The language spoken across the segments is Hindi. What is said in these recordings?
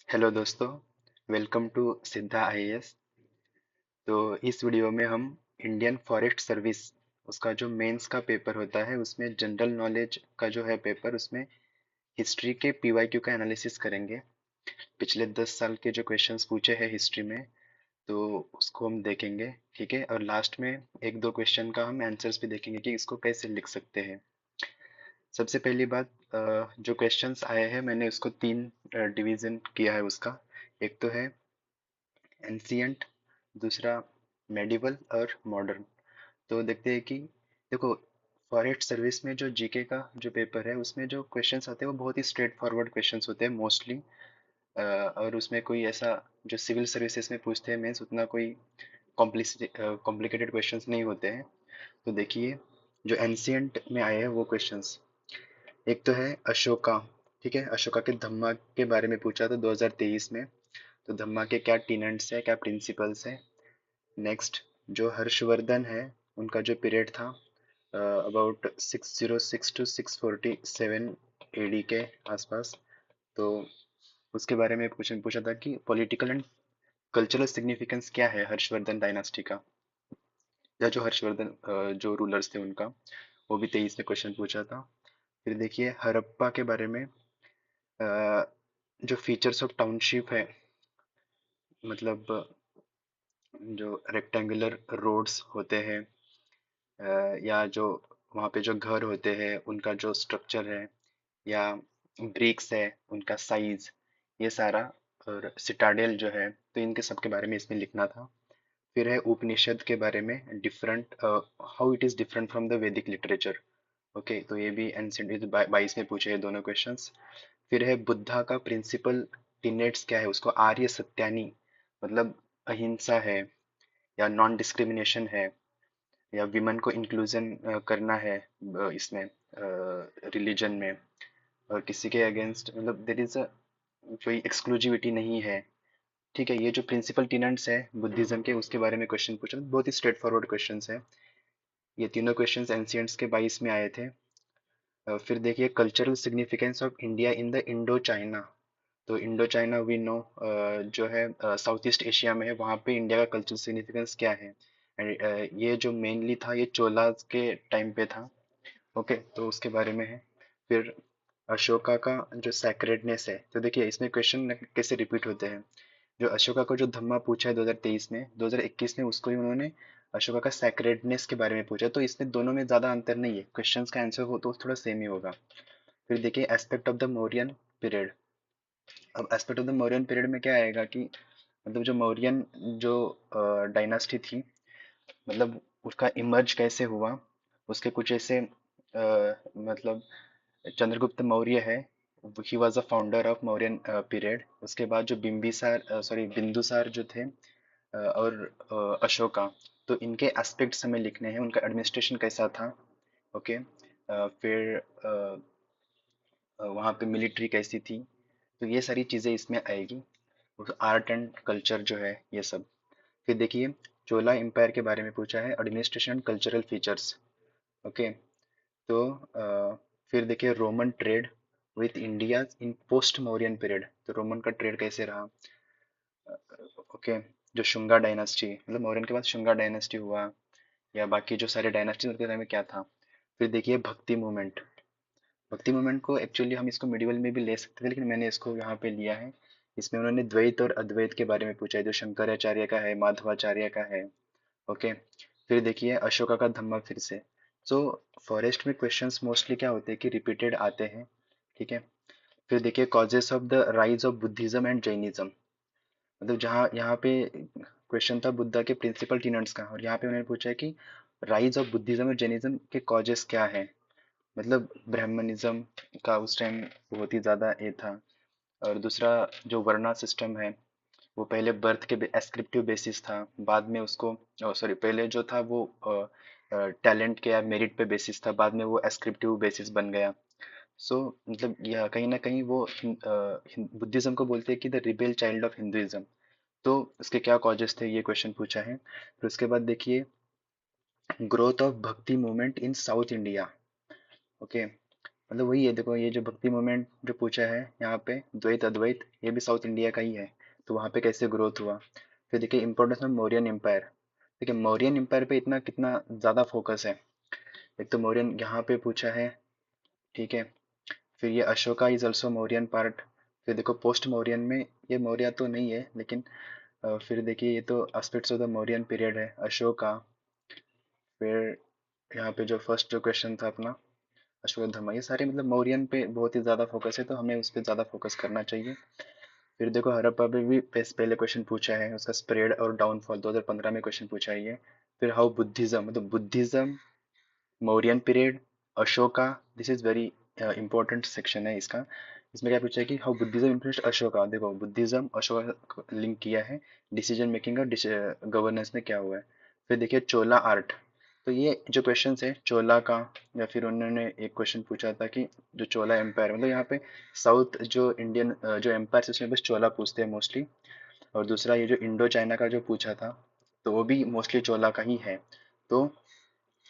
हेलो दोस्तों, वेलकम टू सिद्धा आईएएस। तो इस वीडियो में हम इंडियन फॉरेस्ट सर्विस उसका जो मेंस का पेपर होता है उसमें जनरल नॉलेज का जो है पेपर उसमें हिस्ट्री के पीवाईक्यू का एनालिसिस करेंगे। पिछले 10 साल के जो क्वेश्चंस पूछे हैं हिस्ट्री में तो उसको हम देखेंगे। ठीक है, और लास्ट में एक दो क्वेश्चन का हम आंसर्स भी देखेंगे कि इसको कैसे लिख सकते हैं। सबसे पहली बात, जो क्वेश्चंस आए हैं मैंने उसको तीन डिवीजन किया है उसका। एक तो है एंशियंट, दूसरा मेडिवल और मॉडर्न। तो देखते हैं कि देखो, फॉरेस्ट सर्विस में जो जीके का जो पेपर है उसमें जो क्वेश्चंस आते हैं वो बहुत ही स्ट्रेट फॉरवर्ड क्वेश्चंस होते हैं मोस्टली। और उसमें कोई ऐसा जो सिविल सर्विसेज में पूछते हैं मीन्स उतना कोई कॉम्प्लिकेटेड क्वेश्चंस नहीं होते हैं। तो देखिए, जो एंशियंट में आए हैं वो क्वेश्चंस, एक तो है अशोका। ठीक है, अशोका के धम्मा के बारे में पूछा था 2023 में। तो धम्मा के क्या टीनेंट्स है, क्या प्रिंसिपल्स है। नेक्स्ट, जो हर्षवर्धन है उनका जो पीरियड था अबाउट 606 टू 647 एडी के आसपास। तो उसके बारे में क्वेश्चन पूछा था कि पॉलिटिकल एंड कल्चरल सिग्निफिकेंस क्या है हर्षवर्धन डायनास्टी का, या जो हर्षवर्धन जो रूलर्स थे उनका। वो भी 23 में क्वेश्चन पूछा था। फिर देखिए हड़प्पा के बारे में, अ, जो फीचर्स ऑफ टाउनशिप है, मतलब जो रेक्टेंगुलर रोड्स होते हैं, या जो वहाँ पे जो घर होते हैं उनका जो स्ट्रक्चर है, या ब्रिक्स है उनका साइज, ये सारा, और सिटाडेल जो है, तो इनके सब के बारे में इसमें लिखना था। फिर है उपनिषद के बारे में, different how it is different from the वैदिक लिटरेचर। ओके, तो ये भी एंशिएंट 22 में पूछे हैं दोनों क्वेश्चंस। फिर है बुद्धा का प्रिंसिपल टीनेट्स क्या है, उसको आर्य सत्यानी, मतलब अहिंसा है, या नॉन डिस्क्रिमिनेशन है, या विमेन को इंक्लूजन करना है इसमें रिलीजन में, और किसी के अगेंस्ट मतलब देर इज अ कोई एक्सक्लूसिविटी नहीं है। ठीक है, ये जो प्रिंसिपल टीनेंट्स है बुद्धिज्म के उसके बारे में क्वेश्चन पूछा, बहुत ही स्ट्रेट फॉरवर्ड क्वेश्चंस है। ये तीनों क्वेश्चंस एंशियंट्स के 22 में आए थे। फिर देखिए cultural significance of India in the Indo China. तो इंडो चाइना वी नो जो है साउथ ईस्ट एशिया में है, वहाँ पे इंडिया का कल्चरल सिग्निफिकेंस क्या है। ये जो मेनली था ये चोलास के टाइम पे था। ओके, तो उसके बारे में है। फिर अशोका का जो सैक्रेडनेस है, तो देखिए इसमें क्वेश्चन कैसे रिपीट होते हैं। जो अशोका को जो धम्मा पूछा है 2023 में, 2021 में उसको ही उन्होंने अशोका का सैक्रेडनेस के बारे में पूछा, तो इसमें दोनों में ज्यादा अंतर नहीं है, क्वेश्चंस का आंसर हो तो थोड़ा सेम ही होगा। फिर देखिए aspect of the Mauryan period. अब aspect of the Mauryan period में क्या आएगा कि मतलब जो मौर्यन जो डायनास्टी थी, मतलब उसका इमर्ज कैसे हुआ, उसके कुछ ऐसे मतलब चंद्रगुप्त मौर्य है, he was a founder of Mauryan period. उसके बाद जो बिंबिसार सॉरी बिंदुसार जो थे, और अशोका, तो इनके एस्पेक्ट्स हमें लिखने हैं, उनका एडमिनिस्ट्रेशन कैसा था। ओके, फिर वहाँ पे मिलिट्री कैसी थी, तो ये सारी चीज़ें इसमें आएगी। आर्ट एंड कल्चर जो है ये सब। फिर देखिए चोला एम्पायर के बारे में पूछा है, administration and cultural features. Okay, तो फिर देखिए Roman trade with India in post Mauryan period, तो रोमन का ट्रेड कैसे रहा। ओके, जो शुंगा डायनास्टी, मतलब मौर्यन के बाद शुंगा डायनास्टी हुआ, या बाकी जो सारे डायनास्टी उनके टाइम में क्या था। फिर देखिए भक्ति मूवमेंट। भक्ति मूवमेंट को एक्चुअली हम इसको मिडिवल में भी ले सकते थे, लेकिन मैंने इसको यहाँ पे लिया है। इसमें उन्होंने द्वैत और अद्वैत के बारे में पूछा है, जो शंकराचार्य का है, माधवाचार्य का है। ओके, फिर देखिए अशोका का धम्मा फिर से। सो फॉरेस्ट में क्वेश्चंस मोस्टली क्या होते हैं कि रिपीटेड आते हैं। ठीक है, फिर देखिए causes of the rise of Buddhism and Jainism. मतलब जहाँ यहाँ पे क्वेश्चन था बुद्धा के प्रिंसिपल टीनेट्स का, और यहाँ पे उन्होंने पूछा है कि राइज ऑफ बुद्धिज्म और जैनिज्म के कॉजेस क्या है। मतलब ब्राह्मणिज्म का उस टाइम बहुत ही ज्यादा ये था। और दूसरा जो वर्णा सिस्टम है, वो पहले बर्थ के एस्क्रिप्टिव बेसिस था, बाद में उसको सॉरी पहले जो था वो टैलेंट के या मेरिट पे बेसिस था, बाद में वो एस्क्रिप्टिव बेसिस बन गया। सो मतलब यह कहीं ना कहीं वो बुद्धिज्म को बोलते हैं कि the rebel child of Hinduism. तो उसके क्या कॉजेस थे ये क्वेश्चन पूछा है। फिर उसके बाद देखिए ग्रोथ ऑफ भक्ति movement in south India. Okay, मतलब वही है, देखो ये जो भक्ति मूवमेंट जो पूछा है यहाँ पे, द्वैत अद्वैत, ये भी साउथ इंडिया का ही है। तो वहाँ पे कैसे ग्रोथ हुआ। फिर देखिए इंपोर्टेंस ऑफ मौर्यन एम्पायर। देखिए मौर्यन एम्पायर पे इतना कितना ज़्यादा फोकस है। एक तो मौर्यन यहाँ पे पूछा है, ठीक है। फिर ये Ashoka is also Mauryan part. फिर देखो पोस्ट मौर्यन में ये मौर्य तो नहीं है, लेकिन फिर देखिए ये तो aspects of the Mauryan period है, अशोका। फिर यहाँ पे जो फर्स्ट जो क्वेश्चन था अपना, अश्वत्थामा, ये सारे मतलब मौर्यन पे बहुत ही ज़्यादा फोकस है, तो हमें उस पर ज़्यादा फोकस करना चाहिए। फिर देखो हड़प्पा पे भी पहले क्वेश्चन पूछा है, उसका स्प्रेड और डाउनफॉल 2015 में क्वेश्चन पूछा है ये। फिर हाउ बुद्धिज्म, मतलब Buddhism, Mauryan period, Ashoka, this is very important section है इसका। इसमें क्या पूछा है कि हाउ बुद्धिज्म इन्फ्लुएंस्ड अशोका। देखो बुद्धिज्म अशोका लिंक किया है, डिसीजन मेकिंग और गवर्नेंस में क्या हुआ है। फिर देखिए चोला आर्ट। तो ये जो क्वेश्चन है चोला का, या फिर उन्होंने एक क्वेश्चन पूछा था कि जो चोला एम्पायर, मतलब यहाँ पे साउथ जो इंडियन जो एम्पायर है उसमें बस चोला पूछते हैं मोस्टली। और दूसरा ये जो इंडो चाइना का जो पूछा था, तो वो भी मोस्टली चोला का ही है। तो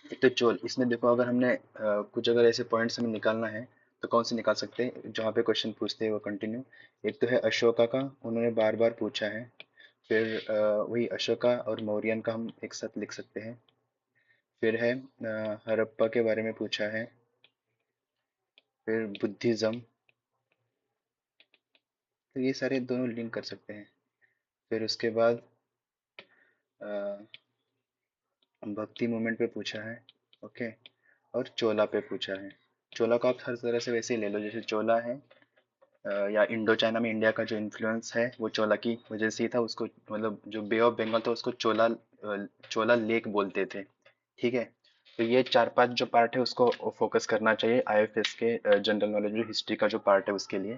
एक तो चोल, इसमें देखो अगर हमने कुछ अगर ऐसे पॉइंट्स हमें निकालना है, तो कौन से निकाल सकते हैं जहाँ पे क्वेश्चन पूछते हैं वो कंटिन्यू। एक तो है अशोका का, उन्होंने बार बार पूछा है। फिर वही अशोका और मौर्यन का हम एक साथ लिख सकते हैं। फिर है हड़प्पा के बारे में पूछा है। फिर बुद्धिज्म। तो ये सारे दोनों लिंक कर सकते हैं। फिर उसके बाद भक्ति मूवमेंट पे पूछा है, ओके। और चोला पे पूछा है। चोला को आप हर तरह से वैसे ही ले लो, जैसे चोला है या इंडो चाइना में इंडिया का जो इन्फ्लुएंस है वो चोला की वजह से ही था। उसको मतलब जो बे ऑफ बंगाल था उसको चोला चोला लेक बोलते थे, ठीक है। तो ये चार पांच जो पार्ट है उसको फोकस करना चाहिए आईएफएस के जनरल नॉलेज जो हिस्ट्री का जो पार्ट है उसके लिए।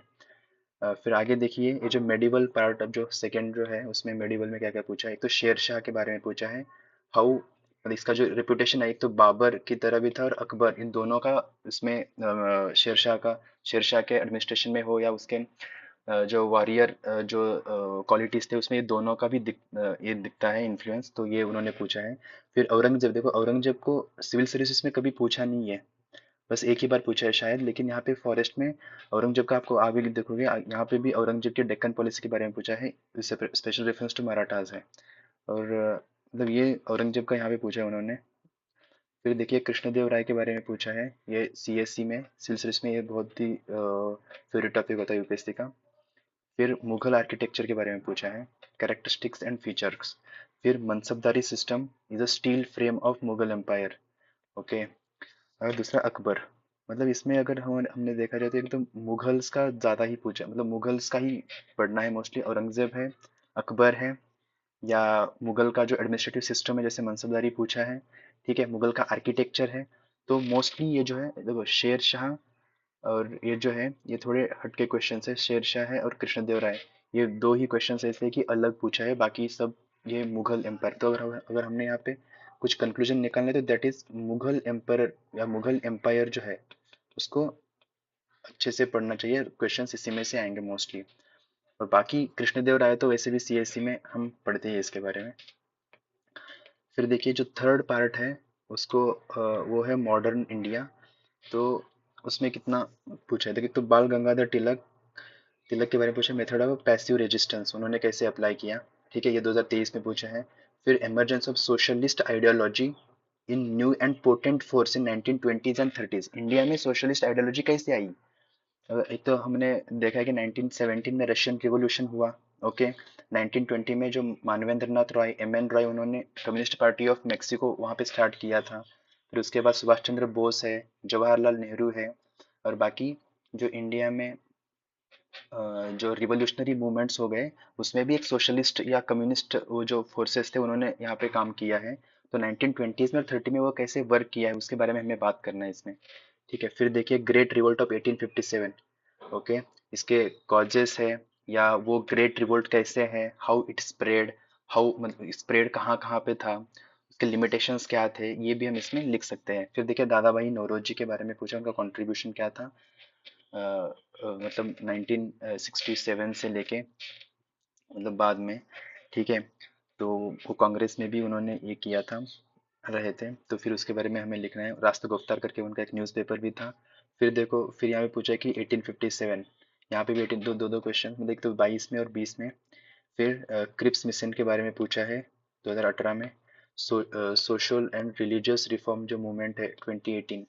फिर आगे देखिए ये जो मेडिवल पार्ट, अब जो सेकंड जो है उसमें मेडिवल में क्या क्या पूछा है। एक तो शेर शाह के बारे में पूछा है, हाउ, मतलब इसका जो रेपुटेशन है, एक तो बाबर की तरह भी था और अकबर, इन दोनों का इसमें शेरशाह का, शेरशाह के एडमिनिस्ट्रेशन में हो या उसके जो वॉरियर जो क्वालिटीज थे उसमें ये दोनों का भी ये दिखता है इन्फ्लुएंस, तो ये उन्होंने पूछा है। फिर औरंगजेब, देखो औरंगजेब को सिविल सर्विसेज में कभी पूछा नहीं है, बस एक ही बार पूछा है शायद, लेकिन यहाँ पे फॉरेस्ट में औरंगजेब का आपको आगे देखोगे यहाँ पे भी औरंगजेब के डेक्कन पॉलिसी के बारे में पूछा है, स्पेशल रेफरेंस टू मराठास है। और मतलब ये औरंगजेब का यहाँ पे पूछा है उन्होंने। फिर देखिए कृष्णदेव राय के बारे में पूछा है, ये सीएससी में सिविल सर्विस में ये बहुत ही फेवरेट टॉपिक होता है यूपीएससी का। फिर मुगल आर्किटेक्चर के बारे में पूछा है, कैरेक्टरिस्टिक्स एंड फीचर्स। फिर mansabdari system is a steel frame of Mughal empire, okay. और दूसरा अकबर, मतलब इसमें अगर हमने देखा जाए तो एकदम मुगल्स का ज्यादा ही पूछा, मतलब मुगल्स का ही पढ़ना है मोस्टली। औरंगजेब है, अकबर है, या मुगल का जो एडमिनिस्ट्रेटिव सिस्टम है जैसे मनसबदारी पूछा है, ठीक है, मुगल का आर्किटेक्चर है। तो मोस्टली ये जो है देखो शेर शाह, और ये जो है ये थोड़े हटके क्वेश्चन है, शेर शाह है और कृष्णदेव राय, ये दो ही क्वेश्चन ऐसे कि अलग पूछा है, बाकी सब ये मुगल एम्पायर। तो अगर हमने यहाँ पे कुछ कंक्लूजन निकालना है तो दैट इज मुगल एम्पायर, या मुगल एम्पायर जो है उसको अच्छे से पढ़ना चाहिए, क्वेश्चंस इसी में से आएंगे मोस्टली। और बाकी कृष्णदेव राय तो वैसे भी सीएससी में हम पढ़ते हैं इसके बारे में। फिर देखिए जो थर्ड पार्ट है उसको वो है मॉडर्न इंडिया। तो उसमें कितना पूछा है, देखिए तो बाल गंगाधर तिलक, तिलक के बारे में पूछा, मेथड ऑफ पैसिव रेजिस्टेंस उन्होंने कैसे अप्लाई किया, ठीक है, ये 2023 में पूछा है। फिर emergence of socialist ideology in new and potent force in 1920s and 30s, India में सोशलिस्ट आइडियोलॉजी कैसे आई। एक तो हमने देखा है कि 1917 में रशियन रिवॉल्यूशन हुआ, ओके। 1920 में जो मानवेंद्र नाथ रॉय, एम एन रॉय, उन्होंने कम्युनिस्ट पार्टी ऑफ मेक्सिको वहाँ पे स्टार्ट किया था। फिर उसके बाद सुभाष चंद्र बोस है, जवाहरलाल नेहरू है। और बाकी जो इंडिया में जो रिवोल्यूशनरी मूवमेंट्स हो गए उसमें भी एक सोशलिस्ट या कम्युनिस्ट वो जो फोर्सेस थे उन्होंने यहाँ पे काम किया है। तो 1920s में और 30 में वो कैसे वर्क किया है उसके बारे में हमें बात करना है इसमें, ठीक है। फिर देखिए ग्रेट रिवोल्ट ऑफ 1857, ओके, इसके कॉजेस है, या वो ग्रेट रिवोल्ट कैसे है, हाउ इट स्प्रेड, हाउ मतलब स्प्रेड कहाँ कहाँ पे था, उसके लिमिटेशंस क्या थे, ये भी हम इसमें लिख सकते हैं। फिर देखिए दादा भाई नौरोजी के बारे में पूछा, उनका कंट्रीब्यूशन क्या था, मतलब 1967 से लेके मतलब बाद में, ठीक है। तो वो कांग्रेस में भी उन्होंने ये किया था, रहे थे। तो फिर उसके बारे में हमें लिखना है, राष्ट्र गुप्तार करके उनका एक न्यूज़पेपर भी था। फिर देखो, फिर यहाँ पे पूछा है कि 1857, यहाँ पे भी 18, दो दो दो क्वेश्चन, मतलब एक तो 22 में और 20 में। फिर क्रिप्स मिशन के बारे में पूछा है 2018 में। सोशल एंड रिलीजियस रिफॉर्म जो मूवमेंट है 2018,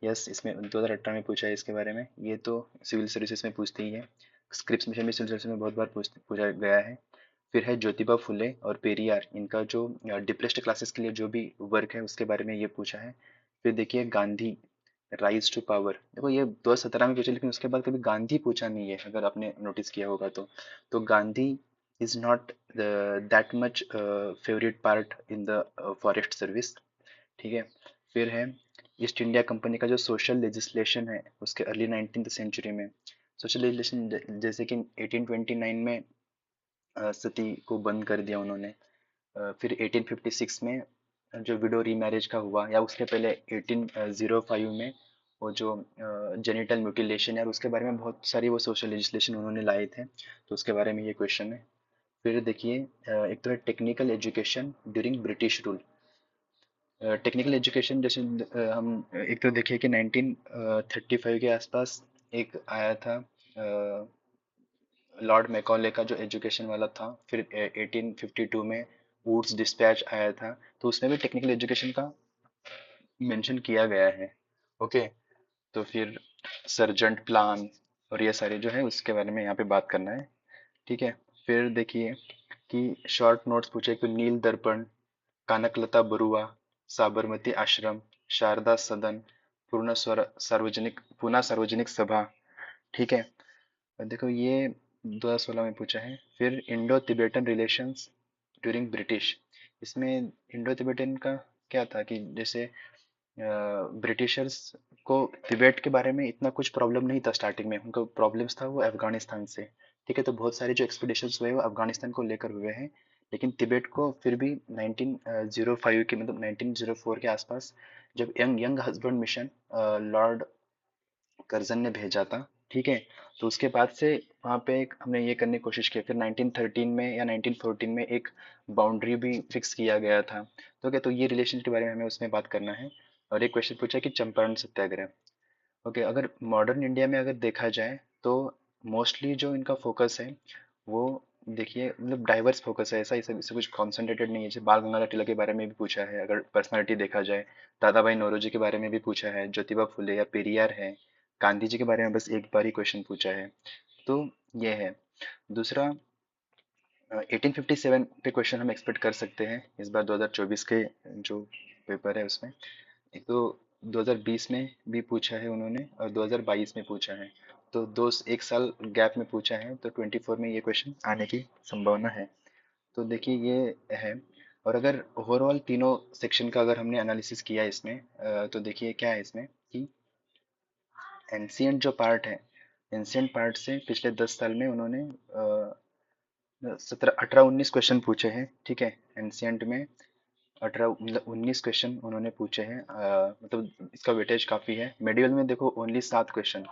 यस इसमें 2018 में पूछा है इसके बारे में। ये तो सिविल सर्विसेज में पूछते ही है। स्क्रिप्स मिशन भी सिविल सर्विसेज में बहुत बार पूछा गया है। फिर है ज्योतिबा फुले और पेरियार, इनका जो डिप्रेस्ड क्लासेस के लिए जो भी वर्क है उसके बारे में ये पूछा है। फिर देखिए गांधी, राइज टू पावर, देखो ये 2017 में पूछा, लेकिन उसके बाद कभी गांधी पूछा नहीं है, अगर आपने नोटिस किया होगा तो Gandhi is not that much favourite part in the forest service. ठीक है। फिर है ईस्ट इंडिया कंपनी का जो सोशल लेजिस्लेशन है उसके अर्ली 19th सेंचुरी में। सोशल लेजिस्लेशन जैसे कि 1829 में सती को बंद कर दिया उन्होंने। फिर 1856 में जो विडो रीमैरिज का हुआ, या उसके पहले 1805 में वो जो जेनिटल म्यूटिलेशन है, और उसके बारे में बहुत सारी वो सोशल लेजिस्लेशन उन्होंने लाए थे, तो उसके बारे में ये क्वेश्चन है। फिर देखिए एक तो है technical education during British rule. Technical education जैसे हम एक तो देखिए कि 1935 के आसपास एक आया था लॉर्ड मैकॉले का जो एजुकेशन वाला था। फिर 1852 में वुड्स डिस्पैच आया था, तो उसमें भी टेक्निकल एजुकेशन का मेंशन किया गया है। ओके। तो फिर सर्जेंट प्लान और ये सारे जो है उसके बारे में यहाँ पे बात करना है। ठीक है। फिर देखिए कि शॉर्ट नोट्स पूछे कि नील दर्पण, कानकलता बरुआ, साबरमती आश्रम, शारदा सदन, पूना सार्वजनिक सभा। ठीक है। और देखो ये 2016 में पूछा है। फिर Indo Tibetan relations during British, इसमें इंडो तिबेटन का क्या था कि जैसे ब्रिटिशर्स को तिबेट के बारे में इतना कुछ प्रॉब्लम नहीं था स्टार्टिंग में, उनको प्रॉब्लम्स था वो अफगानिस्तान से। ठीक है। तो बहुत सारे जो एक्सपीडिशंस हुए वो अफगानिस्तान को लेकर हुए हैं, लेकिन तिबेट को फिर भी 1905 के, मतलब 1904 के आसपास, जब young young husband mission Lord Curzon ने भेजा था। ठीक है। तो उसके बाद से वहाँ पे एक हमने ये करने की कोशिश की। फिर 1913 में या 1914 में एक बाउंड्री भी फिक्स किया गया था। तो क्या, तो ये रिलेशन के बारे में हमें उसमें बात करना है। और एक क्वेश्चन पूछा कि चंपारण सत्याग्रह। ओके, अगर मॉडर्न इंडिया में अगर देखा जाए तो मोस्टली जो इनका फोकस है वो, देखिए मतलब डाइवर्स फोकस है, ऐसा इसे कुछ कॉन्सेंट्रेटेड नहीं है। जैसे बाल गंगाधर तिलक के बारे में भी पूछा है, अगर पर्सनालिटी देखा जाए। दादा भाई नौरोजी के बारे में भी पूछा है, ज्योतिबा फुले या पेरियार है। गांधी जी के बारे में बस एक बार ही क्वेश्चन पूछा है। तो ये है। दूसरा 1857 पे क्वेश्चन हम एक्सपेक्ट कर सकते हैं इस बार 2024 के जो पेपर है उसमें। एक तो 2020 में भी पूछा है उन्होंने, और 2022 में पूछा है। तो एक साल गैप में पूछा है, तो 24 में ये क्वेश्चन आने की संभावना है। तो देखिए ये है। और अगर ओवरऑल तीनों सेक्शन का अगर हमने एनालिसिस किया इसमें, तो देखिए क्या है इसमें कि एंशियंट जो पार्ट है, एंशियंट पार्ट से पिछले 10 साल में उन्होंने 18-19 क्वेश्चन पूछे हैं। ठीक है। एंशियंट में 18 मतलब 19 क्वेश्चन उन्होंने पूछे हैं। मतलब इसका वेटेज काफ़ी है। मेडिवल में देखो ओनली 7 क्वेश्चन।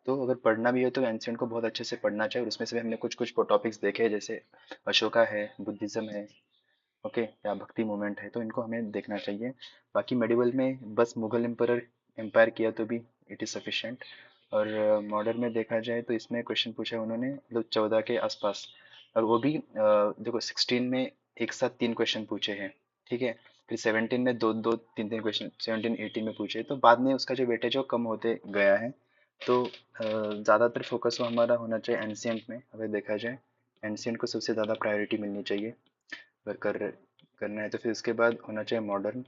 तो अगर पढ़ना भी है तो एंशियंट को बहुत अच्छे से पढ़ना चाहिए, और उसमें से भी हमने कुछ कुछ टॉपिक्स देखे हैं, जैसे अशोका है, बुद्धिज्म है, ओके, या भक्ति मूवमेंट है, तो इनको हमें देखना चाहिए। बाकी मेडिवल में बस मुगल एम्पायर किया तो भी इट इज़ सफिशिएंट। और मॉडर्न में देखा जाए तो इसमें क्वेश्चन पूछा है उन्होंने मतलब 14 के आसपास, और वो भी देखो 16 में एक साथ 3 क्वेश्चन पूछे हैं। ठीक है। फिर 17 में दो दो तीन तीन क्वेश्चन 17 18 में पूछे, तो बाद में उसका जो वेटेज है वो कम होते गया है। तो ज़्यादातर फोकस वो हमारा होना चाहिए एंशियंट में, अगर देखा जाए एंशियंट को सबसे ज़्यादा प्रायोरिटी मिलनी चाहिए। अगर करना है तो फिर उसके बाद होना चाहिए मॉडर्न।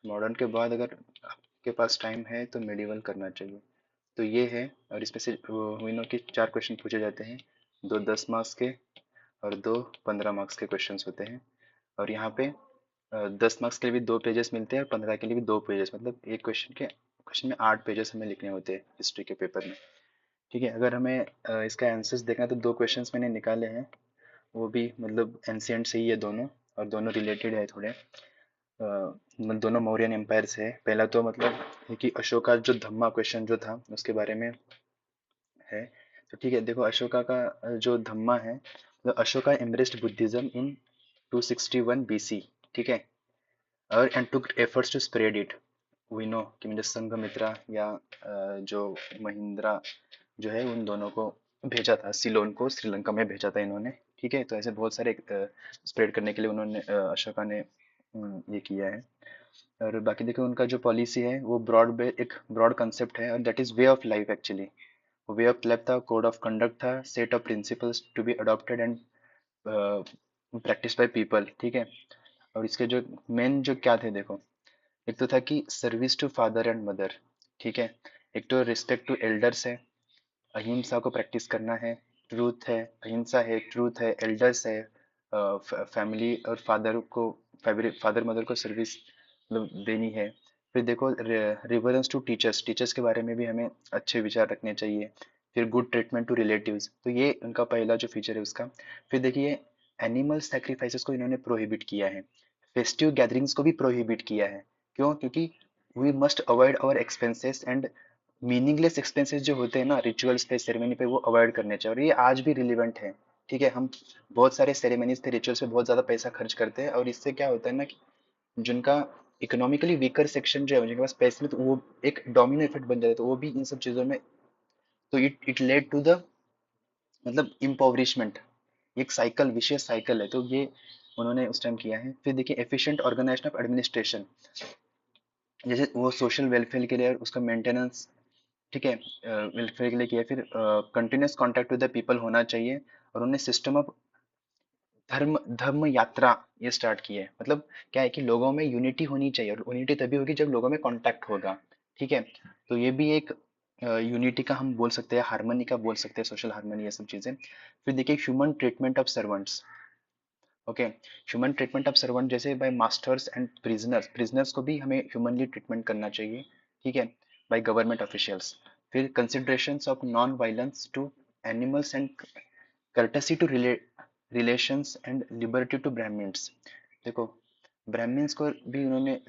मॉडर्न के बाद अगर आपके पास टाइम है तो मेडिवल करना चाहिए। तो ये है। और इसमें से हुइनों के 4 क्वेश्चन पूछे जाते हैं, 2 10 मार्क्स के और 2 15 मार्क्स के क्वेश्चंस होते हैं। और यहाँ पे 10 मार्क्स के लिए भी 2 पेजेस मिलते हैं और 15 के लिए भी 2 पेजेस, मतलब एक क्वेश्चन में 8 पेजेस हमें लिखने होते हैं हिस्ट्री के पेपर में। ठीक है। अगर हमें इसका आंसर्स देखना है तो 2 क्वेश्चंस मैंने निकाले हैं, वो भी मतलब एंशियंट से ही है दोनों, और दोनों रिलेटेड है थोड़े। दोनों मौर्यन एम्पायर से है। पहला तो मतलब है कि अशोका जो धम्मा क्वेश्चन जो था उसके बारे में है। तो ठीक है, देखो अशोका का जो धम्मा है, तो Ashoka embraced Buddhism in 261 BC। ठीक है। और and took efforts to spread it. We know कि मुझे संघमित्रा या जो महिंद्रा जो है उन दोनों को भेजा था, सिलोन को श्रीलंका में भेजा था इन्होंने। ठीक है, तो ऐसे बहुत सारे स्प्रेड करने के लिए उन्होंने अशोका ने ये किया है। और बाकी देखो उनका जो पॉलिसी है वो एक ब्रॉड कंसेप्ट है, और that is way of life actually. Way of life था, कोड ऑफ कंडक्ट था, set of principles to be adopted and practice by people. ठीक है, और इसके जो मेन जो क्या थे देखो, एक तो था कि service to father and mother. ठीक है, एक तो रिस्पेक्ट टू एल्डर्स है, अहिंसा को प्रैक्टिस करना है, ट्रूथ है, अहिंसा है, ट्रूथ है, एल्डर्स है, फैमिली और फादर को, फादर मदर को सर्विस मतलब देनी है। फिर देखो रिवरेंस टू टीचर्स, टीचर्स के बारे में भी हमें अच्छे विचार रखने चाहिए। फिर गुड ट्रीटमेंट टू रिलेटिव्स, तो ये उनका पहला जो फीचर है उसका। फिर देखिए एनिमल सैक्रिफाइसेस को इन्होंने प्रोहिबिट किया है, फेस्टिव गैदरिंग्स को भी प्रोहिबिट किया है। क्यों? क्योंकि we must avoid our expenses and meaningless expenses जो होते हैं ना रिचुअल्स पे, सेरेमनी पे, वो अवॉइड करने चाहिए, और ये आज भी रिलेवेंट है। ठीक है, हम बहुत सारे सेरेमनीज पे, रिचुअल्स पे बहुत ज्यादा पैसा खर्च करते हैं, और इससे क्या होता है ना कि जिनका इकोनॉमिकली वीकर सेक्शन जो है, जिनके पास पैसे नहीं, तो वो एक डोमिनो इफेक्ट बन जाता है, तो वो भी इन सब चीजों में, तो इट लेड टू द मतलब इम्पोवरिशमेंट। एक साइकिल, विशियस साइकिल है, तो ये उन्होंने उस टाइम किया है। फिर देखिए एफिशिएंट ऑर्गेनाइजेशन ऑफ एडमिनिस्ट्रेशन, जैसे वो सोशल वेलफेयर के लिए उसका मेंटेनेंस, ठीक है, वेलफेयर के लिए किया। फिर continuous contact with the people होना चाहिए, और उन्होंने सिस्टम ऑफ धर्म धर्म यात्रा ये स्टार्ट की है। मतलब क्या है कि लोगों में यूनिटी होनी चाहिए, और यूनिटी तभी होगी जब लोगों में कांटेक्ट होगा। ठीक है, तो ये भी एक यूनिटी का हम बोल सकते हैं, हार्मनी का बोल सकते हैं, सोशल हार्मनी, ये सब चीजें। फिर देखिए human treatment of servants. Okay, human treatment of servant, जैसे by masters and prisoners, prisoners को भी हमें ह्यूमनली ट्रीटमेंट करना चाहिए। ठीक है, बाय गवर्नमेंट ऑफिशियल्स। फिर considerations of non violence to animals and courtesy to relations and liberty to Brahmins. देखो ब्राह्मण्स को भी उन्होंने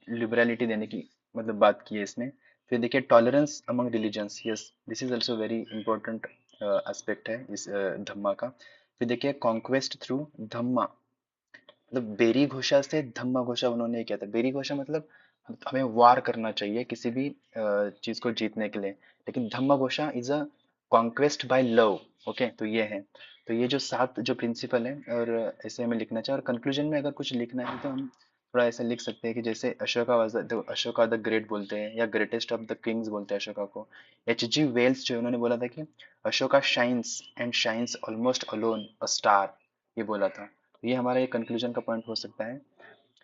लिबरलिटी देने की मतलब बात की है इसमें। फिर देखिए tolerance among religions, yes this is also very important aspect है इस धम्मा का। फिर देखिए कॉन्क्वेस्ट थ्रू धम्मा, मतलब बेरी घोषा से धम्मा घोषा उन्होंने किया था। बेरी घोषा मतलब हमें वार करना चाहिए किसी भी चीज को जीतने के लिए, लेकिन dhamma ghosha is a conquest by love. Okay, तो ये है, तो ये जो 7 जो प्रिंसिपल है, और ऐसे हमें लिखना चाहिए। और कंक्लूजन में अगर कुछ लिखना है तो हम थोड़ा ऐसा लिख सकते हैं कि जैसे Ashoka was the Ashoka the great बोलते हैं, या ग्रेटेस्ट ऑफ द किंग्स बोलते हैं अशोका को। H.G. वेल्स जो उन्होंने बोला था कि Ashoka shines and shines almost alone a star, ये बोला था। तो ये हमारा एक कंक्लूजन का पॉइंट हो सकता है।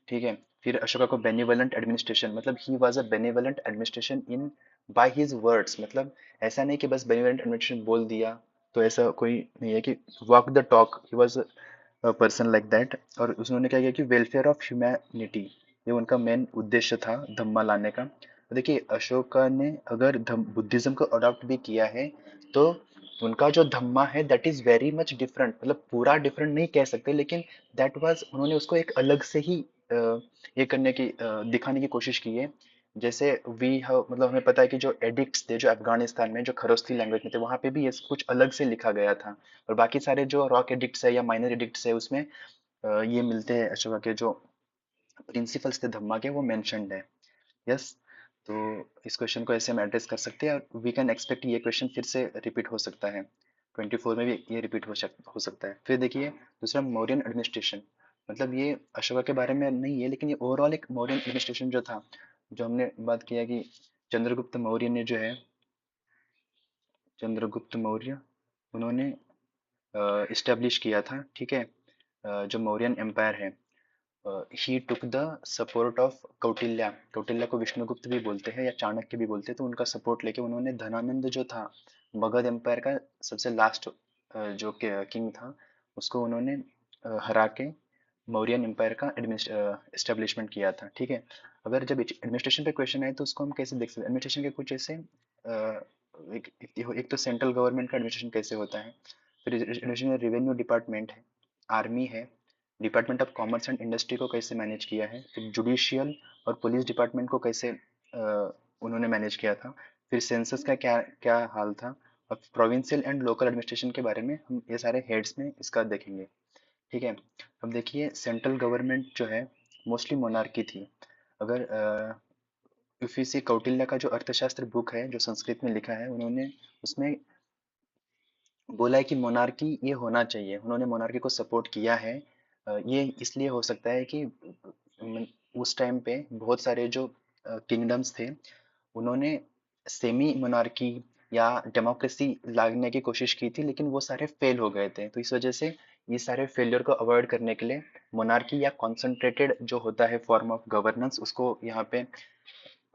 ठीक है, फिर अशोका को बेनिवोलेंट एडमिनिस्ट्रेशन, मतलब he was a benevolent administration in by his words. मतलब ऐसा नहीं कि बस बेनिवोलेंट एडमिनिस्ट्रेशन बोल दिया, तो ऐसा कोई नहीं है कि walk the talk, he was a person like that. और उन्होंने क्या किया कि वेलफेयर ऑफ ह्यूमैनिटी, ये उनका मेन उद्देश्य था धम्मा लाने का। तो देखिए अशोका ने अगर बुद्धिज्म को अडॉप्ट भी किया है, तो उनका जो धम्मा है that is very much different, मतलब पूरा डिफरेंट नहीं कह सकते, लेकिन दैट वाज, उन्होंने उसको एक अलग से ही ये करने की दिखाने की कोशिश की है। जैसे वी हैव, मतलब हमें पता है कि जो एडिक्ट्स थे जो अफगानिस्तान में जो खरोस्ती लैंग्वेज में थे, वहां पे भी ये कुछ अलग से लिखा गया था। और बाकी सारे जो रॉक एडिक्ट्स है या माइनर एडिक्ट्स है उसमें ये मिलते हैं, अशोका के जो प्रिंसिपल्स थे धम्मा के वो मेंशन्ड है। यस, तो इस क्वेश्चन को ऐसे हम एड्रेस कर सकते हैं, और वी कैन एक्सपेक्ट ये क्वेश्चन फिर से रिपीट हो सकता है, 24 में भी ये रिपीट हो सकता है। फिर देखिए दूसरा मौर्यन एडमिनिस्ट्रेशन, मतलब ये अशोका के बारे में नहीं है, लेकिन ये ओवरऑल एक मौर्यन एडमिनिस्ट्रेशन जो था, जो हमने बात किया कि चंद्रगुप्त मौर्य ने जो है, चंद्रगुप्त मौर्य उन्होंने इस्टेब्लिश किया था। ठीक है, जो मौर्यन एम्पायर है, he took the support of Kautilya, Kautilya को विष्णुगुप्त भी बोलते हैं या चाणक्य भी बोलते हैं, तो उनका सपोर्ट लेके उन्होंने धनानंद जो था मगध एम्पायर का सबसे लास्ट जो किंग था, उसको उन्होंने हरा के मौर्यन एम्पायर का एस्टेब्लिशमेंट किया था। ठीक है, अगर जब एडमिनिस्ट्रेशन पे क्वेश्चन आए तो उसको हम कैसे देख सकते हैं, एडमिनिस्ट्रेशन के कुछ ऐसे एक तो सेंट्रल गवर्नमेंट का एडमिनिस्ट्रेशन कैसे होता है, फिर एडमिनिस्ट्रेशन में रेवेन्यू डिपार्टमेंट है, आर्मी है, department of commerce and industry को कैसे मैनेज किया है, फिर जुडिशियल और पुलिस डिपार्टमेंट को कैसे उन्होंने मैनेज किया था, फिर सेंसस का क्या क्या हाल था, और प्रोविंशियल एंड लोकल एडमिनिस्ट्रेशन के बारे में हम ये सारे हेड्स में इसका देखेंगे। ठीक है, अब देखिए सेंट्रल गवर्नमेंट जो है मोस्टली मोनार्की थी। अगर इफ यू सी कौटिल्य का जो अर्थशास्त्र बुक है जो संस्कृत में लिखा है, उन्होंने उसमें बोला है कि मोनार्की ये होना चाहिए। उन्होंने मोनार्की को सपोर्ट किया है। ये इसलिए हो सकता है कि उस टाइम पे बहुत सारे जो किंगडम्स थे, उन्होंने सेमी मोनार्की या डेमोक्रेसी लाने की कोशिश की थी, लेकिन वो सारे फेल हो गए थे। तो इस वजह से ये सारे फेलियर को अवॉइड करने के लिए मोनार्की या कॉन्सेंट्रेटेड जो होता है फॉर्म ऑफ गवर्नेंस, उसको यहाँ पे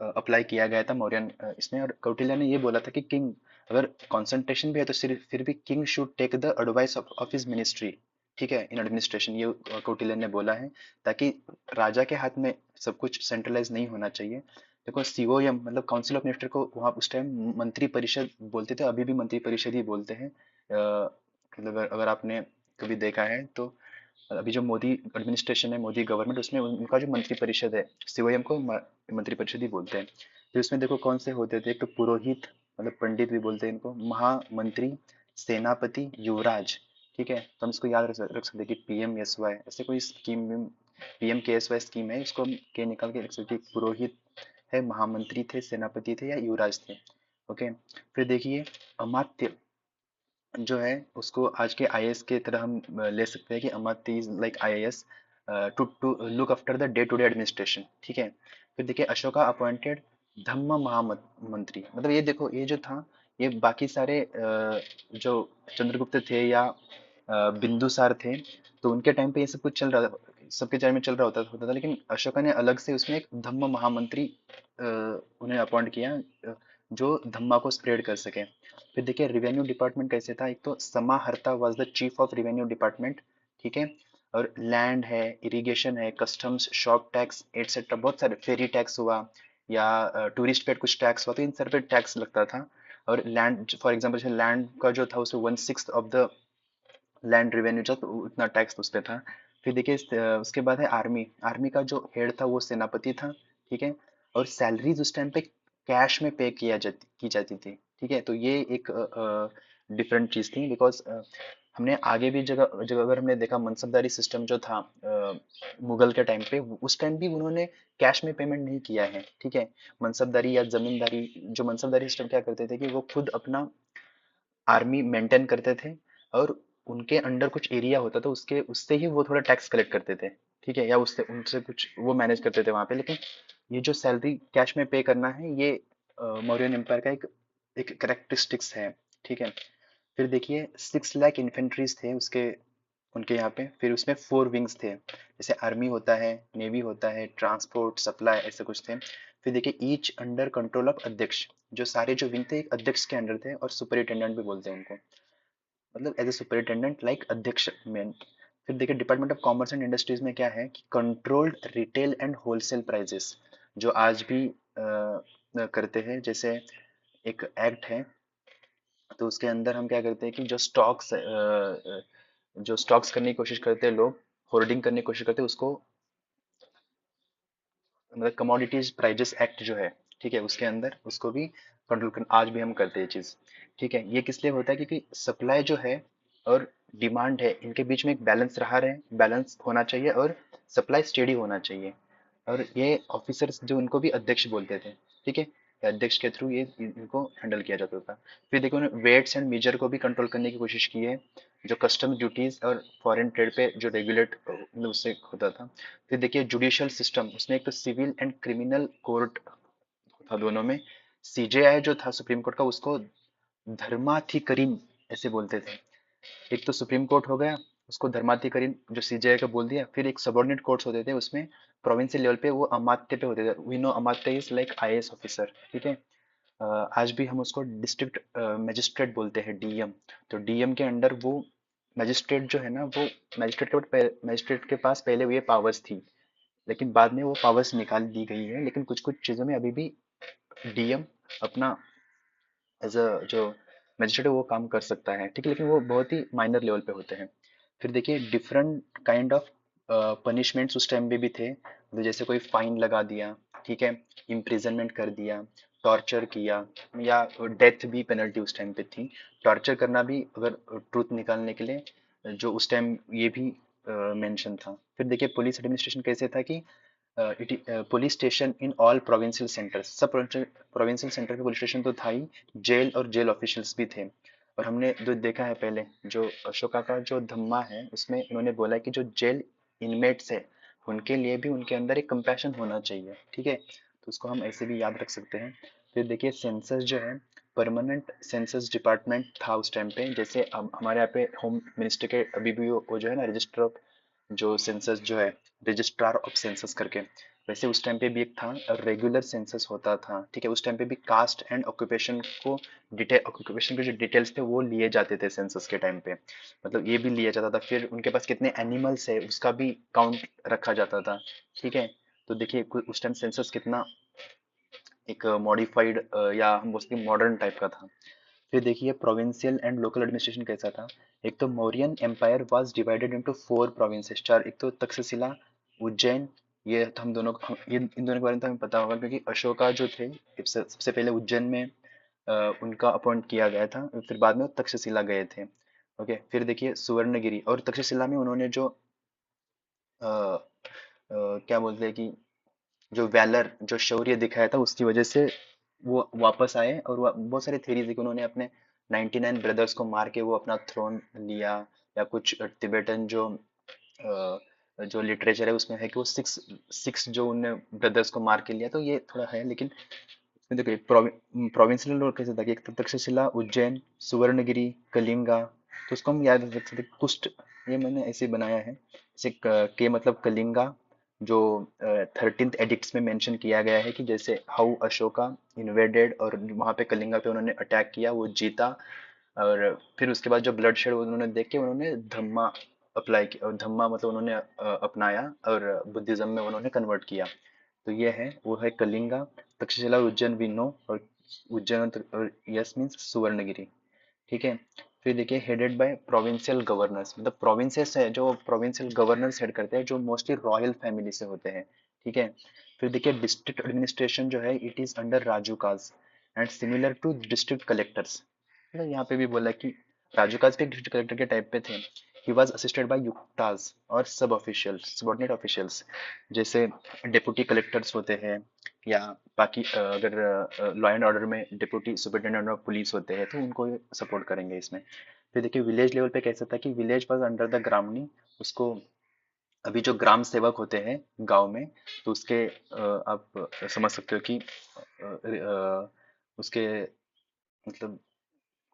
अप्लाई किया गया था मौर्यन इसमें। और कौटिल्य ने ये बोला था कि किंग, अगर कंसंट्रेशन भी है तो सिर्फ फिर भी king should take the advice of his ministry, ठीक है, इन एडमिनिस्ट्रेशन, ये कौटिल्य ने बोला है, ताकि राजा के हाथ में सब कुछ सेंट्रलाइज नहीं होना चाहिए। देखो सीओएम मतलब काउंसिल ऑफ मिनिस्टर को वहाँ उस टाइम मंत्री परिषद बोलते थे, अभी भी मंत्री परिषद ही बोलते हैं। मतलब अगर आपने कभी देखा है तो अभी जो मोदी एडमिनिस्ट्रेशन है, मोदी गवर्नमेंट, उसमें उनका जो मंत्री परिषद है, सीओएम को मंत्री परिषद ही बोलते हैं। फिर उसमें देखो कौन से होते थे, एक तो पुरोहित मतलब पंडित भी बोलते हैं इनको, महामंत्री, सेनापति, युवराज, ठीक है। तो हम इसको याद रख सकते हैं कि पीएम एस वाई ऐसे कोई स्कीम, पीएम के एस वाई स्कीम है, इसको हम के निकाल के रख सकते हैं। पुरोहित है, महामंत्री थे, सेनापति थे या युवराज थे। ओके। फिर देखिए अमात्य जो है उसको आज के आईएएस के तरह हम ले सकते हैं कि amatya is like IAS to look after the day to day administration, ठीक है। फिर देखिए अशोका अपॉइंटेड धम्म महामंत्री, मतलब ये देखो ये जो था, ये बाकी सारे जो चंद्रगुप्त थे या बिंदुसार थे, तो उनके टाइम पे ये सब कुछ चल रहा था, सबके टाइम में चल रहा होता था, लेकिन अशोका ने अलग से उसमें एक धम्म महामंत्री उन्हें अपॉइंट किया, जो धम्मा को स्प्रेड कर सके। फिर देखिए रिवेन्यू डिपार्टमेंट कैसे था, एक तो समाहर्ता was the chief of revenue department, ठीक है। और लैंड है, इरिगेशन है, कस्टम्स, शॉप टैक्स एटसेट्रा, बहुत सारे, फेरी टैक्स हुआ या टूरिस्ट पे कुछ टैक्स हुआ, तो इन सर पे टैक्स लगता था। और लैंड फॉर एग्जांपल जैसे लैंड का जो था उसमें 1/6 ऑफ द लैंड रेवेन्यू जो, तो उतना टैक्स उस पे था। फिर देखिए उसके बाद है आर्मी। आर्मी का जो हेड था वो सेनापति था, ठीक है। और सैलरीज उस टाइम पे कैश में पे की जाती थी, ठीक है। तो ये एक डिफरेंट चीज थी, बिकॉज हमने आगे भी जगह जगह अगर हमने देखा मनसबदारी सिस्टम जो था मुगल के टाइम पे, उस टाइम भी उन्होंने कैश में पेमेंट नहीं किया है, ठीक है। मनसबदारी या जमींदारी, जो मनसबदारी सिस्टम क्या करते थे कि वो खुद अपना आर्मी मेंटेन करते थे, और उनके अंडर कुछ एरिया होता था, उसके उससे ही वो थोड़ा टैक्स कलेक्ट करते थे, ठीक है, या उससे उनसे कुछ वो मैनेज करते थे वहां पे। लेकिन ये जो सैलरी कैश में पे करना है, ये मौर्यन एम्पायर का एक एक करेक्टरिस्टिक्स है, ठीक है। फिर देखिए 6 लाख इन्फेंट्रीज थे उसके, उनके यहाँ पे। फिर उसमें 4 विंग्स थे, जैसे आर्मी होता है, नेवी होता है, ट्रांसपोर्ट, सप्लाई, ऐसे कुछ थे। फिर देखिए ईच अंडर कंट्रोल ऑफ अध्यक्ष, जो सारे जो विंग थे एक अध्यक्ष के अंडर थे, और सुपरिटेंडेंट भी बोलते हैं उनको, मतलब एज ए सुपरिटेंडेंट लाइक अध्यक्ष मेन। फिर देखिए department of commerce and industries में क्या है कि controlled retail and wholesale prices, जो आज भी करते हैं। जैसे एक एक्ट है, तो उसके अंदर हम क्या करते हैं कि जो स्टॉक्स करने की कोशिश करते हैं लोग, होर्डिंग करने की कोशिश करते हैं, उसको मतलब कमोडिटीज प्राइजेस एक्ट जो है, ठीक है, उसके अंदर उसको भी कंट्रोल कर, आज भी हम करते हैं चीज, ठीक है। ये किस लिए होता है, क्योंकि सप्लाई जो है और डिमांड है, इनके बीच में एक बैलेंस रहा रहे, बैलेंस होना चाहिए, और सप्लाई स्टेडी होना चाहिए। और ये ऑफिसर्स जो, उनको भी अध्यक्ष बोलते थे, ठीक है। अध्यक्ष के थ्रू ये इनको हैंडल किया जाता था। फिर देखो उन्होंने वेट्स एंड मेजर को भी कंट्रोल करने की कोशिश की है, जो कस्टम ड्यूटीज और फॉरेन ट्रेड पे जो रेगुलेट मतलब उससे होता था। फिर देखिए जुडिशियल सिस्टम, उसमें एक तो सिविल एंड क्रिमिनल कोर्ट था दोनों में। सीजेआई जो था सुप्रीम कोर्ट का, उसको धर्माधिकरीन ऐसे बोलते थे। एक तो सुप्रीम कोर्ट हो गया, उसको धर्माधिकरीन जो सीजेआई का बोल दिया। फिर एक सबॉर्डिनेट कोर्ट्स होते थे, उसमें प्रोविंशियल लेवल पे वो अमात्य पे होते थे। We know amatya is like IAS officer, ठीक है। आज भी हम उसको डिस्ट्रिक्ट मजिस्ट्रेट बोलते हैं, डीएम। तो डीएम के अंडर वो मजिस्ट्रेट जो है ना, वो मजिस्ट्रेट के पास पहले ये पावर्स थी, लेकिन बाद में वो पावर्स निकाल दी गई है। लेकिन कुछ कुछ चीज़ों में अभी भी डीएम अपना एज अ जो मजिस्ट्रेट है वो काम कर सकता है, ठीक है, लेकिन वो बहुत ही माइनर लेवल पे होते हैं। फिर देखिए डिफरेंट काइंड ऑफ पनिशमेंट्स उस टाइम पे भी थे, तो जैसे कोई फाइन लगा दिया, ठीक है, इम्प्रिजनमेंट कर दिया, टॉर्चर किया, या डेथ भी पेनल्टी उस टाइम पे थी। टॉर्चर करना भी अगर ट्रूथ निकालने के लिए, जो उस टाइम ये भी मेंशन था। फिर देखिए पुलिस एडमिनिस्ट्रेशन कैसे था कि police station in all provincial centres, सब प्रोविंशियल सेंटर पे पुलिस स्टेशन तो था ही, जेल और जेल ऑफिशियल्स भी थे। और हमने जो देखा है पहले, जो अशोका का जो धम्मा है उसमें इन्होंने बोला है कि जो जेल इनमेट्स है उनके लिए भी उनके अंदर एक कंपैशन होना चाहिए, ठीक है। तो उसको हम ऐसे भी याद रख सकते हैं। फिर देखिए सेंसस जो है, परमानेंट सेंसस डिपार्टमेंट था उस टाइम पे, जैसे अब हमारे यहाँ पे होम मिनिस्टर के अभी भी वो जो है ना, रजिस्टर ऑफ जो सेंसस जो है, रजिस्ट्रार ऑफ सेंसस करके, वैसे उस टाइम पे भी एक था, रेगुलर सेंसस होता था, ठीक है। उस टाइम पे भी कास्ट एंड ऑक्यूपेशन को, डिटेल ऑक्यूपेशन के जो डिटेल्स थे वो लिए जाते थे सेंसस के टाइम पे, मतलब ये भी लिया जाता था। फिर उनके पास कितने एनिमल्स है उसका भी काउंट रखा जाता था, ठीक है। तो देखिए उस टाइम सेंसस कितना एक मॉडिफाइड या हम बोलते हैं मॉडर्न टाइप का था। फिर देखिए प्रोविंशियल एंड लोकल एडमिनिस्ट्रेशन कैसा था। एक तो Mauryan empire was divided into 4 provinces, चार, एक तो तक्षशिला, उज्जैन, ये तो हम दोनों ये इन दोनों के बारे में तो हमें पता होगा क्योंकि अशोका जो थे सबसे पहले उज्जैन में उनका अपॉइंट किया गया था, फिर बाद में वो तक्षशिला गए थे। ओके, फिर देखिए सुवर्णगिरी और तक्षशिला में उन्होंने जो क्या बोलते हैं कि जो वैलर, जो शौर्य दिखाया था उसकी वजह से वो वापस आए, और बहुत सारे थेरीज है कि उन्होंने अपने 99 ब्रदर्स को मार के वो अपना थ्रोन लिया, या कुछ टिबेटन अ, जो लिटरेचर है उसमें है कि वो सिक्स सिक्स जो उनने ब्रदर्स को मार के लिया, तो ये थोड़ा है। लेकिन इसमें देखिए प्रोविंशियल लोग कैसे था कि एक तो तक्षशिला, उज्जैन, सुवर्णगिरी, कलिंगा, तो उसको हम याद रख सकते हैं, कुष्ट, ये मैंने ऐसे बनाया है, जैसे के मतलब कलिंगा, जो 13th एडिक्ट्स में मेंशन किया गया है कि जैसे हाउ अशोका इन्वेडेड, और वहां पे कलिंगा पे उन्होंने अटैक किया, वो जीता, और फिर उसके बाद जो ब्लड शेड उन्होंने देख के उन्होंने धम्मा अप्लाई किया, और धम्मा मतलब उन्होंने अपनाया और बुद्धिज्म में उन्होंने कन्वर्ट किया। तो ये है, वो है कलिंगा, तक्षशिला, उज्जैन भी नो, और उज्जैन और यस मीन्स सुवर्णगिरी, ठीक है। फिर देखिए हेडेड बाय प्रोविंशियल गवर्नर्स, मतलब प्रोविंसेस है जो प्रोविंशियल गवर्नर्स हेड करते हैं, जो मोस्टली रॉयल फैमिली से होते हैं, ठीक है। फिर देखिए डिस्ट्रिक्ट एडमिनिस्ट्रेशन जो है it is under rajukas and similar to district collectors, मतलब यहाँ पे भी बोला कि राजूकाज भी डिस्ट्रिक्ट कलेक्टर के टाइप पे थे। ही वॉज असिस्टेड बाय युक्ताज और सब ऑफिशियल्स, सबॉर्डिनेट ऑफिशियल्स, जैसे डिप्टी कलेक्टर्स होते हैं, या बाकी अगर लॉ एंड ऑर्डर में डिप्टी सुपरिटेंडेंट ऑफ पुलिस होते हैं तो उनको सपोर्ट करेंगे इसमें। फिर देखिए विलेज लेवल पे कैसा था कि विलेज वाज अंडर द ग्रामनी, उसको अभी जो ग्राम सेवक होते हैं गांव में, तो उसके आप समझ सकते हो कि उसके मतलब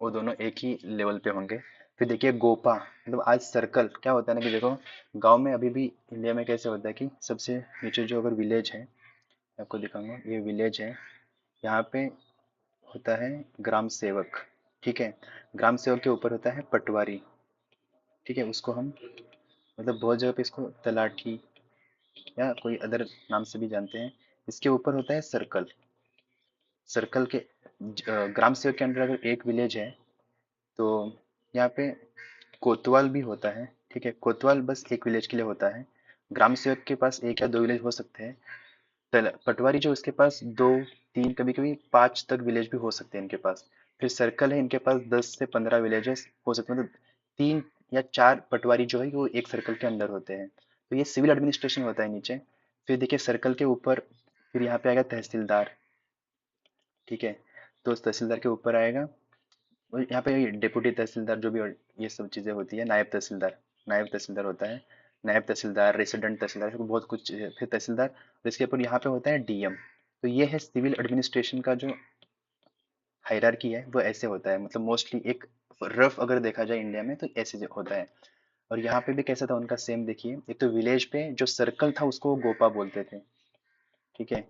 वो दोनों एक ही लेवल पे होंगे। फिर देखिए गोपा, मतलब आज सर्कल क्या होता है ना कि देखो गांव में अभी भी इंडिया में कैसे होता है कि सबसे नीचे जो अगर विलेज है, मैं आपको दिखाऊंगा, ये विलेज है, यहाँ पे होता है ग्राम सेवक, ठीक है। ग्राम सेवक के ऊपर होता है पटवारी, ठीक है, उसको हम मतलब बहुत जगह पे इसको तलाठी या कोई अदर नाम से भी जानते हैं। इसके ऊपर होता है सर्कल, सर्कल के ग्राम सेवक के अंडर अगर एक विलेज है तो यहाँ पे कोतवाल भी होता है, ठीक है। कोतवाल बस एक विलेज के लिए होता है, ग्राम सेवक के पास एक या दो विलेज हो सकते हैं। पटवारी जो उसके पास दो, तीन, कभी कभी 5 तक विलेज भी हो सकते हैं इनके पास। फिर सर्कल है, इनके पास 10 से 15 विलेजेस हो सकते हैं, मतलब 3 या 4 पटवारी जो है वो एक सर्कल के अंदर होते हैं। तो ये सिविल एडमिनिस्ट्रेशन होता है नीचे। फिर देखिए सर्कल के ऊपर फिर यहाँ पे आएगा तहसीलदार, ठीक है। तो उस तहसीलदार के ऊपर आएगा, और यहाँ पे डिप्टी तहसीलदार जो भी, और ये सब चीजें होती है, नायब तहसीलदार, नायब तहसीलदार होता है, नायब तहसीलदार, रेसिडेंट तहसीलदार, ऐसे बहुत कुछ फिर तहसीलदार, और इसके ऊपर यहाँ पे होता है डीएम। तो ये है सिविल एडमिनिस्ट्रेशन का जो हायरार्की है वो ऐसे होता है, मतलब मोस्टली एक रफ अगर देखा जाए इंडिया में तो ऐसे होता है। और यहाँ पे भी कैसा था उनका सेम, देखिए एक तो विलेज पे जो सर्कल था उसको वो गोपा बोलते थे, ठीक है,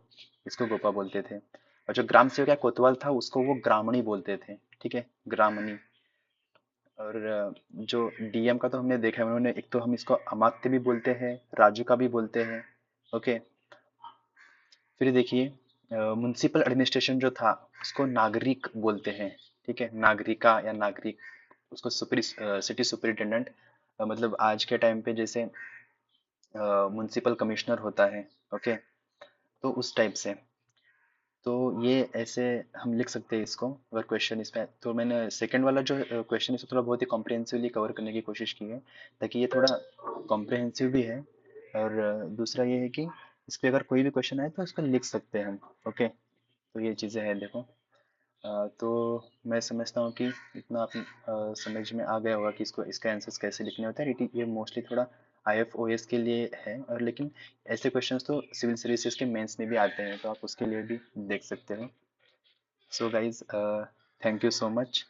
इसको गोपा बोलते थे। और जो ग्राम सेवक या कोतवाल था उसको वो ग्रामणी बोलते थे, ठीक है, ग्रामणी। और जो डीएम का तो हमने देखा है, उन्होंने एक तो हम इसको अमात्य भी बोलते हैं, राजू का भी बोलते हैं, ओके। फिर देखिए म्युनिसिपल एडमिनिस्ट्रेशन जो था उसको नागरिक बोलते हैं, ठीक है, नागरिका या नागरिक, उसको सिटी सुपरिटेंडेंट, मतलब आज के टाइम पे जैसे म्युनिसिपल कमिश्नर होता है, ओके, तो उस टाइप से। तो ये ऐसे हम लिख सकते हैं इसको, अगर क्वेश्चन इसमें, तो मैंने सेकंड वाला जो क्वेश्चन इसको थोड़ा बहुत ही कॉम्प्रिहेंसिवली कवर करने की कोशिश की है, ताकि ये थोड़ा कॉम्प्रिहेंसिव भी है। और दूसरा ये है कि इस पे अगर कोई भी क्वेश्चन आए तो उसको लिख सकते हैं हम। ओके, तो ये चीज़ें हैं देखो। तो मैं समझता हूँ कि इतना आप समझ में आ गया होगा कि इसको इसका आंसर्स कैसे लिखने होते हैं। ये मोस्टली थोड़ा IFOS के लिए है, और लेकिन ऐसे क्वेश्चंस तो सिविल सर्विसेज के मेंस में भी आते हैं, तो आप उसके लिए भी देख सकते हो। So guys, thank you so much.